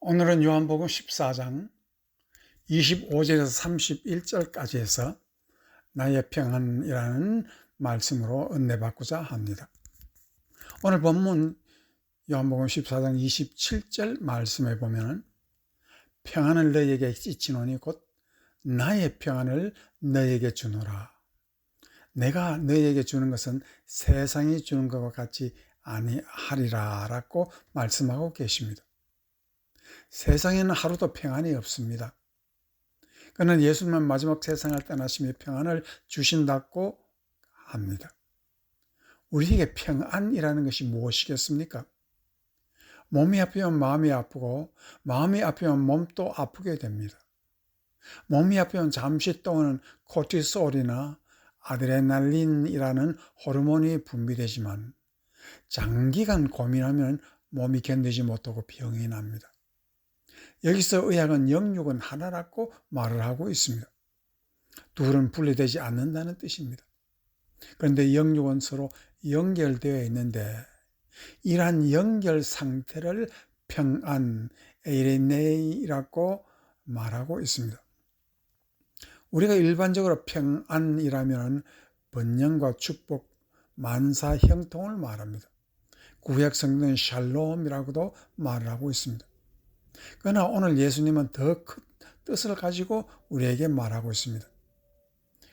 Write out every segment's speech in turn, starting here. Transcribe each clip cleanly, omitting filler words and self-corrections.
오늘은 요한복음 14장 25절에서 31절까지 해서 나의 평안이라는 말씀으로 은혜받고자 합니다. 오늘 본문 요한복음 14장 27절 말씀에 보면 평안을 너희에게 끼치노니 곧 나의 평안을 너희에게 주노라. 내가 너희에게 주는 것은 세상이 주는 것과 같이 아니하리라 라고 말씀하고 계십니다. 세상에는 하루도 평안이 없습니다. 그는 예수님은 마지막 세상을 떠나시며 평안을 주신다고 합니다. 우리에게 평안이라는 것이 무엇이겠습니까? 몸이 아프면 마음이 아프고 마음이 아프면 몸도 아프게 됩니다. 몸이 아프면 잠시 동안은 코티솔이나 아드레날린이라는 호르몬이 분비되지만 장기간 고민하면 몸이 견디지 못하고 병이 납니다. 여기서 의학은 영육은 하나라고 말을 하고 있습니다. 둘은 분리되지 않는다는 뜻입니다. 그런데 영육은 서로 연결되어 있는데 이러한 연결 상태를 평안, 에이레네이라고 말하고 있습니다. 우리가 일반적으로 평안이라면 번영과 축복, 만사 형통을 말합니다. 구약 성경은 샬롬이라고도 말을 하고 있습니다. 그러나 오늘 예수님은 더 큰 뜻을 가지고 우리에게 말하고 있습니다.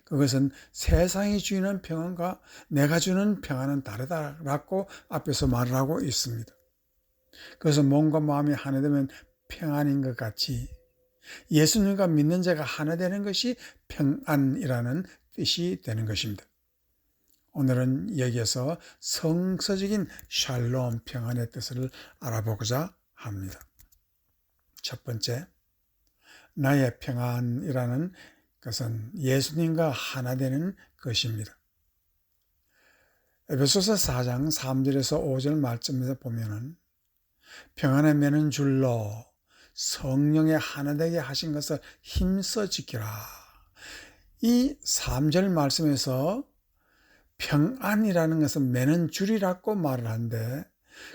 그것은 세상이 주는 평안과 내가 주는 평안은 다르다라고 앞에서 말을 하고 있습니다. 그래서 몸과 마음이 하나 되면 평안인 것 같이 예수님과 믿는 자가 하나 되는 것이 평안이라는 뜻이 되는 것입니다. 오늘은 여기에서 성서적인 샬롬 평안의 뜻을 알아보고자 합니다. 첫 번째, 나의 평안이라는 것은 예수님과 하나 되는 것입니다. 에베소서 4장 3절에서 5절 말씀에서 보면은 평안에 매는 줄로 성령에 하나 되게 하신 것을 힘써 지키라. 이 3절 말씀에서 평안이라는 것은 매는 줄이라고 말을 하는데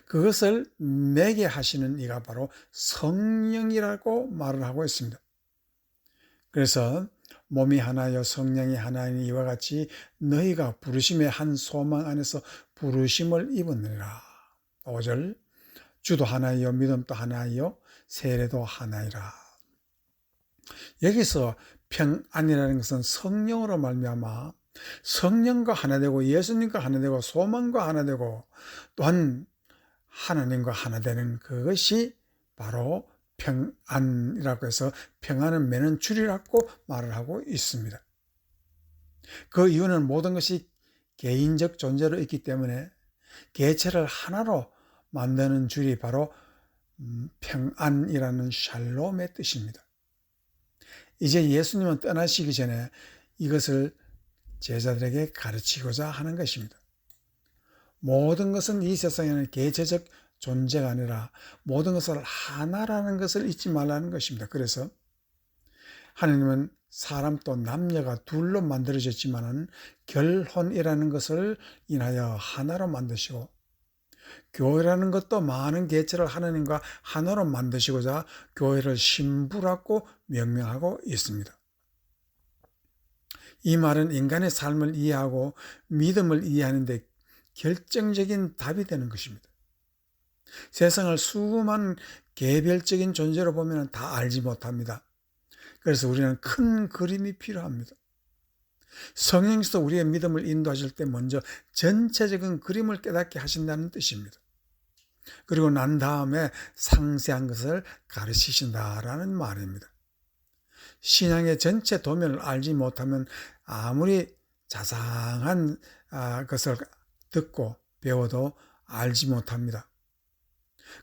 그것을 매게 하시는 이가 바로 성령이라고 말을 하고 있습니다. 그래서 몸이 하나요 성령이 하나인 이와 같이 너희가 부르심의 한 소망 안에서 부르심을 입으느니라. 5절 주도 하나이요 믿음도 하나이요 세례도 하나이라. 여기서 평안이라는 것은 성령으로 말미암아 성령과 하나 되고 예수님과 하나 되고 소망과 하나 되고 또한 하나님과 하나 되는 그것이 바로 평안이라고 해서 평안은 매는 줄이라고 말을 하고 있습니다. 그 이유는 모든 것이 개인적 존재로 있기 때문에 개체를 하나로 만드는 줄이 바로 평안이라는 샬롬의 뜻입니다. 이제 예수님은 떠나시기 전에 이것을 제자들에게 가르치고자 하는 것입니다. 모든 것은 이 세상에는 개체적 존재가 아니라 모든 것을 하나라는 것을 잊지 말라는 것입니다. 그래서 하나님은 사람 또 남녀가 둘로 만들어졌지만은 결혼이라는 것을 인하여 하나로 만드시고 교회라는 것도 많은 개체를 하나님과 하나로 만드시고자 교회를 신부라고 명명하고 있습니다. 이 말은 인간의 삶을 이해하고 믿음을 이해하는데 결정적인 답이 되는 것입니다. 세상을 수많은 개별적인 존재로 보면 다 알지 못합니다. 그래서 우리는 큰 그림이 필요합니다. 성령께서 우리의 믿음을 인도하실 때 먼저 전체적인 그림을 깨닫게 하신다는 뜻입니다. 그리고 난 다음에 상세한 것을 가르치신다라는 말입니다. 신앙의 전체 도면을 알지 못하면 아무리 자상한 것을 듣고 배워도 알지 못합니다.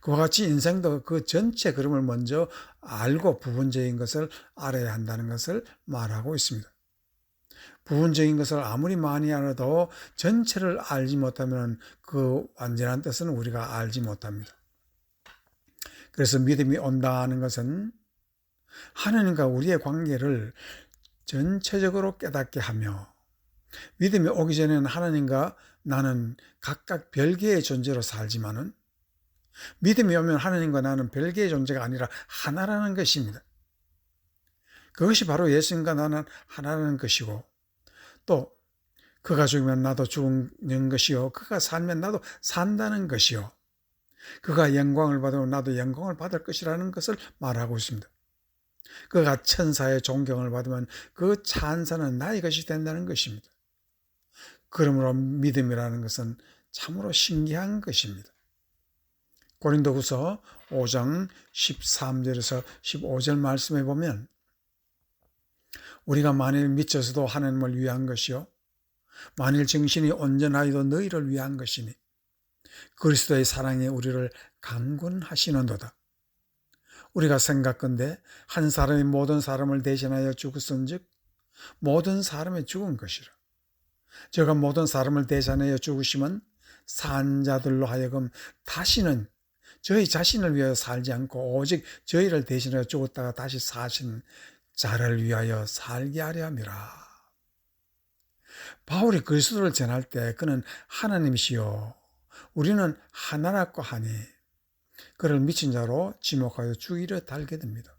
그와 같이 인생도 그 전체 그림을 먼저 알고 부분적인 것을 알아야 한다는 것을 말하고 있습니다. 부분적인 것을 아무리 많이 알아도 전체를 알지 못하면 그 완전한 뜻은 우리가 알지 못합니다. 그래서 믿음이 온다는 것은 하나님과 우리의 관계를 전체적으로 깨닫게 하며 믿음이 오기 전에는 하나님과 나는 각각 별개의 존재로 살지만은 믿음이 오면 하나님과 나는 별개의 존재가 아니라 하나라는 것입니다. 그것이 바로 예수님과 나는 하나라는 것이고, 또 그가 죽으면 나도 죽는 것이요, 그가 살면 나도 산다는 것이요, 그가 영광을 받으면 나도 영광을 받을 것이라는 것을 말하고 있습니다. 그가 천사의 존경을 받으면 그 찬사는 나의 것이 된다는 것입니다. 그러므로 믿음이라는 것은 참으로 신기한 것입니다. 고린도후서 5장 13절에서 15절 말씀에 보면, 우리가 만일 미쳐서도 하나님을 위한 것이요 만일 정신이 온전하여도 너희를 위한 것이니 그리스도의 사랑이 우리를 강권하시는도다. 우리가 생각건대 한 사람이 모든 사람을 대신하여 죽었은즉 모든 사람이 죽은 것이라. 저가 모든 사람을 대신하여 죽으시면 산 자들로 하여금 다시는 저희 자신을 위하여 살지 않고 오직 저희를 대신하여 죽었다가 다시 사신 자를 위하여 살게 하려 함이라. 바울이 그리스도를 전할 때 그는 하나님이시요 우리는 하나라고 하니 그를 미친 자로 지목하여 죽이려 달게 됩니다.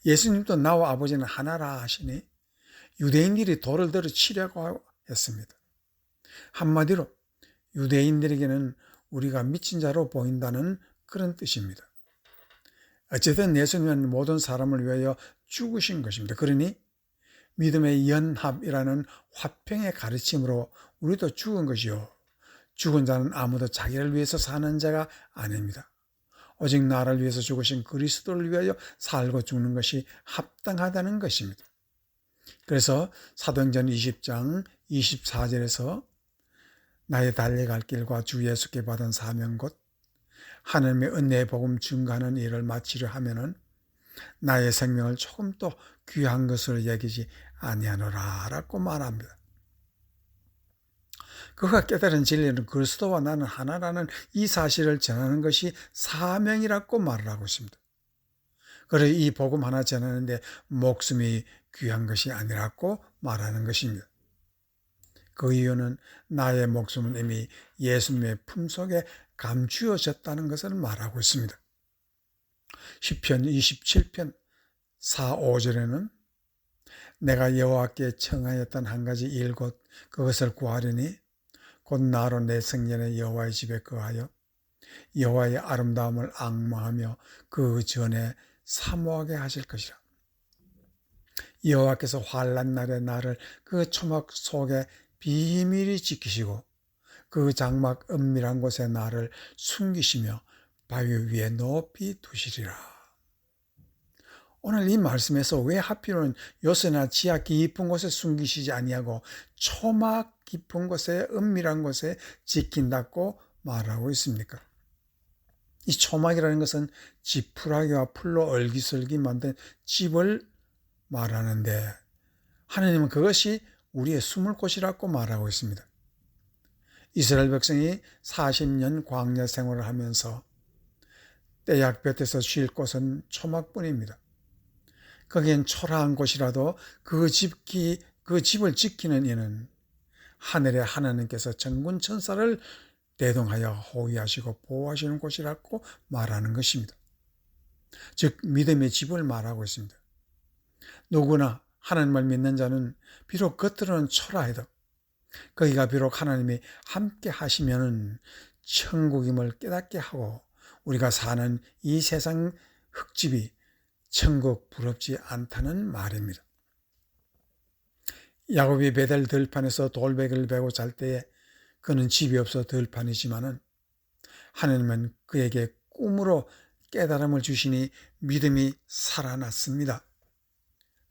예수님도 나와 아버지는 하나라 하시니 유대인들이 돌을 들어 치려고 했습니다. 한마디로 유대인들에게는 우리가 미친 자로 보인다는 그런 뜻입니다. 어쨌든 예수님은 모든 사람을 위하여 죽으신 것입니다. 그러니 믿음의 연합이라는 화평의 가르침으로 우리도 죽은 것이요 죽은 자는 아무도 자기를 위해서 사는 자가 아닙니다. 오직 나를 위해서 죽으신 그리스도를 위하여 살고 죽는 것이 합당하다는 것입니다. 그래서 사도행전 20장 24절에서 나의 달려갈 길과 주 예수께 받은 사명 곧 하나님의 은혜의 복음 증거하는 일을 마치려 하면은 나의 생명을 조금도 귀한 것으로 여기지 아니하노라 라고 말합니다. 그가 깨달은 진리는 그리스도와 나는 하나라는 이 사실을 전하는 것이 사명이라고 말을 하고 있습니다. 그래서 이 복음 하나 전하는데 목숨이 귀한 것이 아니라고 말하는 것입니다. 그 이유는 나의 목숨은 이미 예수님의 품속에 감추어졌다는 것을 말하고 있습니다. 시편 27편 4, 5절에는 내가 여호와께 청하였던 한 가지 일 곧 그것을 구하리니 곧 나로 내 생전에 여호와의 집에 거하여 여호와의 아름다움을 앙망하며 그 전에 사모하게 하실 것이라. 여호와께서 환난 날에 나를 그 초막 속에 비밀히 지키시고 그 장막 은밀한 곳에 나를 숨기시며 바위 위에 높이 두시리라. 오늘 이 말씀에서 왜 하필은 요새나 지하 깊은 곳에 숨기시지 아니하고 초막 깊은 곳에 은밀한 곳에 지킨다고 말하고 있습니까? 이 초막이라는 것은 지푸라기와 풀로 얼기설기 만든 집을 말하는데 하나님은 그것이 우리의 숨을 곳이라고 말하고 있습니다. 이스라엘 백성이 40년 광야 생활을 하면서 떼약볕에서 쉴 곳은 초막뿐입니다. 거기엔 초라한 곳이라도 그 집을 지키는 이는 하늘의 하나님께서 천군 천사를 대동하여 호위하시고 보호하시는 곳이라고 말하는 것입니다. 즉 믿음의 집을 말하고 있습니다. 누구나 하나님을 믿는 자는 비록 겉으로는 초라해도 거기가 비록 하나님이 함께 하시면 천국임을 깨닫게 하고 우리가 사는 이 세상 흙집이 천국 부럽지 않다는 말입니다. 야곱이 베델 들판에서 돌베개를 베고 잘 때에 그는 집이 없어 들판이지만은 하나님은 그에게 꿈으로 깨달음을 주시니 믿음이 살아났습니다.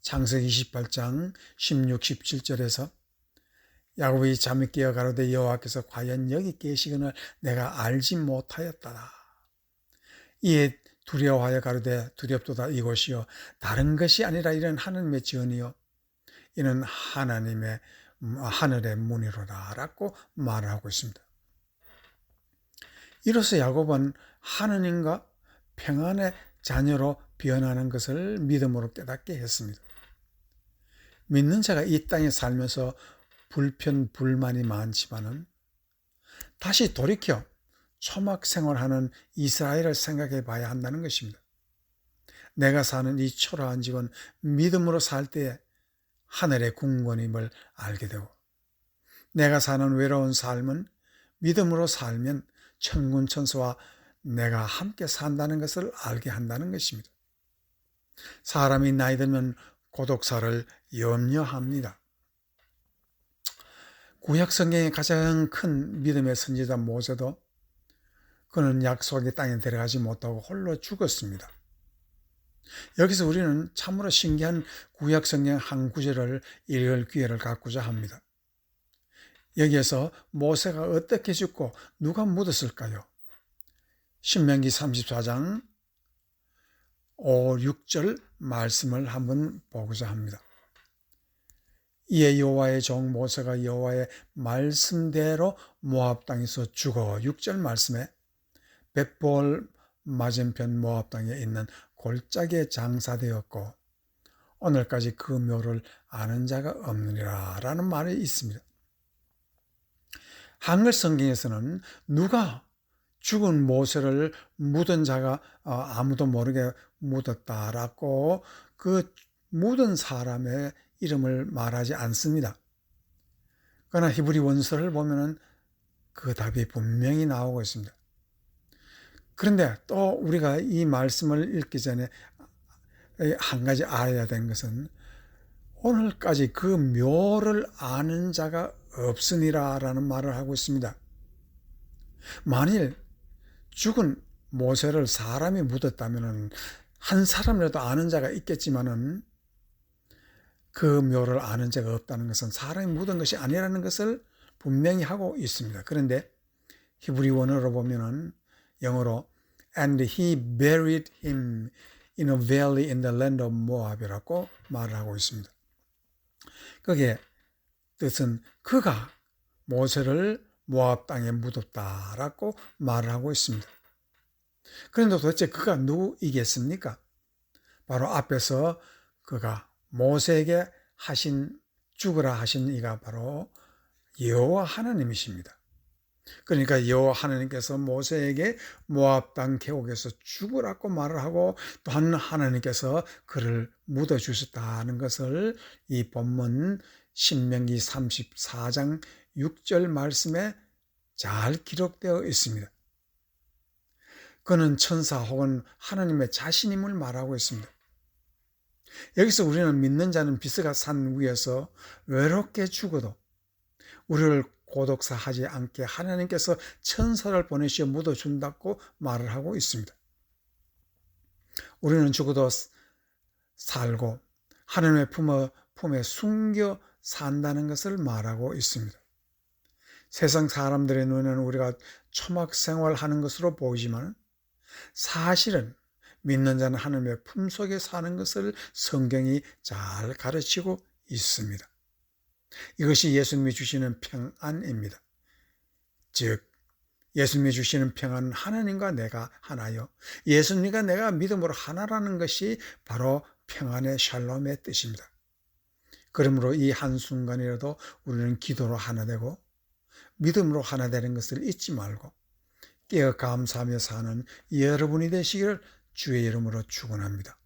창세기 28장 16, 17절에서 야곱이 잠이 깨어 가로되 여호와께서 과연 여기 계시거늘 내가 알지 못하였다라. 이에 두려워하여 가로되 두렵도다 이곳이요 다른 것이 아니라 이런 하나님의 지언이요 이는 하나님의 하늘의 문이로다 라고 말하고 있습니다. 이로써 야곱은 하나님과 평안의 자녀로 변하는 것을 믿음으로 깨닫게 했습니다. 믿는 자가 이 땅에 살면서 불편, 불만이 많지만은 다시 돌이켜 초막 생활하는 이스라엘을 생각해 봐야 한다는 것입니다. 내가 사는 이 초라한 집은 믿음으로 살 때에 하늘의 궁궐임을 알게 되고, 내가 사는 외로운 삶은 믿음으로 살면 천군 천사와 내가 함께 산다는 것을 알게 한다는 것입니다. 사람이 나이 들면 고독사를 염려합니다. 구약 성경의 가장 큰 믿음의 선지자 모세도 그는 약속의 땅에 들어가지 못하고 홀로 죽었습니다. 여기서 우리는 참으로 신기한 구약 성경 한 구절을 읽을 기회를 갖고자 합니다. 여기에서 모세가 어떻게 죽고 누가 묻었을까요? 신명기 34장 5, 6절 말씀을 한번 보고자 합니다. 이에 여호와의 종 모세가 여호와의 말씀대로 모압 땅에서 죽어 6절 말씀에 벳볼 맞은편 모압 땅에 있는 골짜기에 장사되었고 오늘까지 그 묘를 아는 자가 없느니라 라는 말이 있습니다. 한글 성경에서는 누가 죽은 모세를 묻은 자가 아무도 모르게 묻었다라고 그 묻은 사람의 이름을 말하지 않습니다. 그러나 히브리 원서를 보면은 그 답이 분명히 나오고 있습니다. 그런데 또 우리가 이 말씀을 읽기 전에 한 가지 알아야 되는 것은 오늘까지 그 묘를 아는 자가 없으니라 라는 말을 하고 있습니다. 만일 죽은 모세를 사람이 묻었다면 한 사람이라도 아는 자가 있겠지만은 그 묘를 아는 자가 없다는 것은 사람이 묻은 것이 아니라는 것을 분명히 하고 있습니다. 그런데 히브리 원어로 보면은 영어로 and he buried him in a valley in the land of Moab이라고 말을 하고 있습니다. 그게 뜻은 그가 모세를 모압 땅에 묻었다라고 말을 하고 있습니다. 그런데 도대체 그가 누구이겠습니까? 바로 앞에서 그가 모세에게 죽으라 하신 이가 바로 여호와 하나님이십니다. 그러니까 여호와 하나님께서 모세에게 모압 땅 계곡에서 죽으라고 말을 하고 또한 하나님께서 그를 묻어 주셨다는 것을 이 본문 신명기 34장 6절 말씀에 잘 기록되어 있습니다. 그는 천사 혹은 하나님의 자신임을 말하고 있습니다. 여기서 우리는 믿는 자는 비스가 산 위에서 외롭게 죽어도 우리를 고독사하지 않게 하나님께서 천사를 보내시어 묻어준다고 말을 하고 있습니다. 우리는 죽어도 살고 하나님의 품에 숨겨 산다는 것을 말하고 있습니다. 세상 사람들의 눈에는 우리가 초막 생활하는 것으로 보이지만 사실은 믿는 자는 하나님의 품속에 사는 것을 성경이 잘 가르치고 있습니다. 이것이 예수님이 주시는 평안입니다. 즉 예수님이 주시는 평안은 하나님과 내가 하나요, 예수님과 내가 믿음으로 하나라는 것이 바로 평안의 샬롬의 뜻입니다. 그러므로 이 한순간이라도 우리는 기도로 하나 되고 믿음으로 하나 되는 것을 잊지 말고 깨어 감사하며 사는 여러분이 되시기를 주의 이름으로 축원합니다.